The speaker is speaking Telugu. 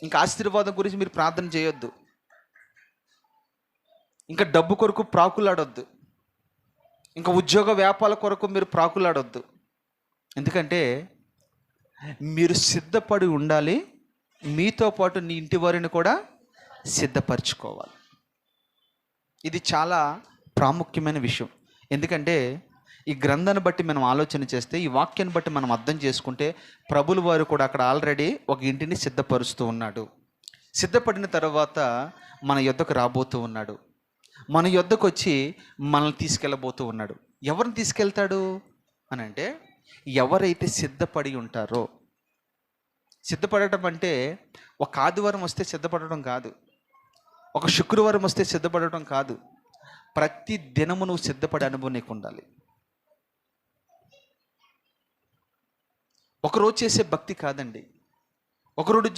ఇంకా ఆశీర్వాదం గురించి మీరు ప్రార్థన చేయొద్దు. ఇంకా డబ్బు కొరకు ప్రాకులాడొద్దు. ఇంకా ఉద్యోగ వ్యాపారాల కొరకు మీరు ప్రాకులాడొద్దు. ఎందుకంటే మీరు సిద్ధపడి ఉండాలి. మీతో పాటు నీ ఇంటి వారిని కూడా సిద్ధపరచుకోవాలి. ఇది చాలా ప్రాముఖ్యమైన విషయం. ఎందుకంటే ఈ గ్రంథాన్ని బట్టి మనం ఆలోచన చేస్తే, ఈ వాక్యాన్ని బట్టి మనం అర్థం చేసుకుంటే, ప్రభుల వారు కూడా అక్కడ ఆల్రెడీ ఒక ఇంటిని సిద్ధపరుస్తూ ఉన్నాడు. సిద్ధపడిన తర్వాత మన యొద్దకు రాబోతూ ఉన్నాడు. మన యొద్దకు వచ్చి మనల్ని తీసుకెళ్ళబోతూ ఉన్నాడు. ఎవరిని తీసుకెళ్తాడు అని అంటే, ఎవరైతే సిద్ధపడి ఉంటారో. సిద్ధపడటం అంటే ఒక ఆదివారం వస్తే సిద్ధపడటం కాదు, ఒక శుక్రవారం వస్తే సిద్ధపడటం కాదు. ప్రతి దినము నువ్వు సిద్ధపడే అనుభవం నీకు ఉండాలి. ఒకరోజు చేసే భక్తి కాదండి. ఒకరోజు